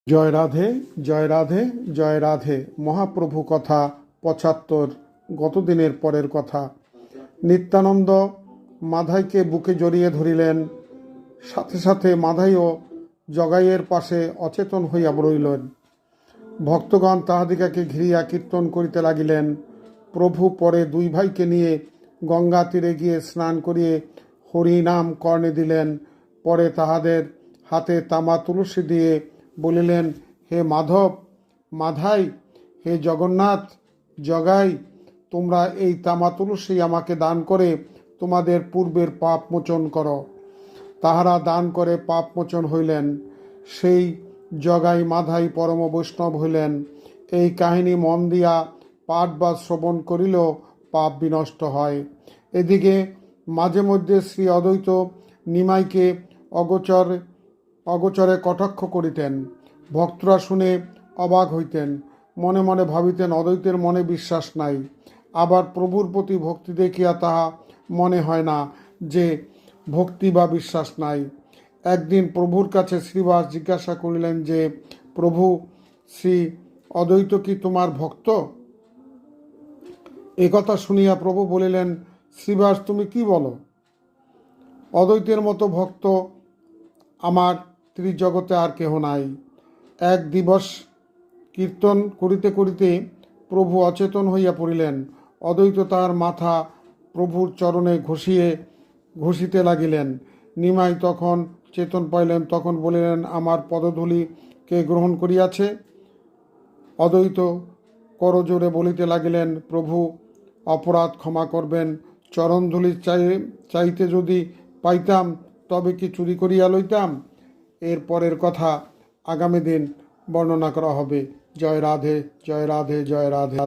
জয় রাধে, জয় রাধে, জয় রাধে। মহাপ্রভু কথা ৭৫, গতদিনের পরের কথা। নিত্যানন্দ মাধাইকে বুকে জড়িয়ে ধরিলেন, সাথে সাথে মাধাইও জগাইয়ের পাশে অচেতন হইয়া রইলেন। ভক্তগণ তাহাদিগকে ঘিরিয়া কীর্তন করিতে লাগিলেন। প্রভু পরে দুই ভাইকে নিয়ে গঙ্গা তীরে গিয়ে স্নান করিয়ে হরিনাম কর্ণে দিলেন। পরে তাহাদের হাতে তামা তুলসী দিয়ে বলিলেন, হে মাধব, মাধাই, হে জগন্নাথ, জগাই, তোমরা এই তামা তুলসী আমাকে দান করে তোমাদের পূর্বের পাপ মোচন করো। তাহারা দান করে পাপ মোচন হইলেন। সেই জগাই মাধাই পরম বৈষ্ণব হইলেন। এই কাহিনী মন দিয়া পাঠ বা শ্রবণ করিলেও পাপ বিনষ্ট হয়। এদিকে মাঝে মধ্যে শ্রী অদ্বৈত নিমাইকে অগোচরে কটাক্ষ করিতেন। ভক্তরা শুনে অবাক হইতেন, মনে মনে ভাবিতেন অদ্বৈতের মনে বিশ্বাস নাই। আবার প্রভুর প্রতি ভক্তি দেখিয়া তাহা মনে হয় না যে ভক্তি বা বিশ্বাস নাই। একদিন প্রভুর কাছে শ্রীবাস জিজ্ঞাসা করিলেন যে, প্রভু, শ্রী অদ্বৈত কি তোমার ভক্ত? একথা শুনিয়া প্রভু বলিলেন, শ্রীবাস, তুমি কি বলো? অদ্বৈতের মতো ভক্ত আমার ত্রিজগতে আর কেহ নাই। এক দিবস কীর্তন করিতে করিতে প্রভু অচেতন হইয়া পড়িলেন। অদ্বৈত তাহার মাথা প্রভুর চরণে ঘষিতে লাগিলেন। নিমাই তখন চেতন পাইলেন, তখন বলিলেন, আমার পদধূলি কে গ্রহণ করিয়াছে? অদ্বৈত করজোরে বলিতে লাগিলেন, প্রভু, অপরাধ ক্ষমা করবেন। চরণধূলি চাইতে যদি পাইতাম তবে কি চুরি করিয়া লইতাম? এর পরের কথা আগামী দিন বর্ণনা করা হবে। জয় রাধে, জয় রাধে, জয় রাধে।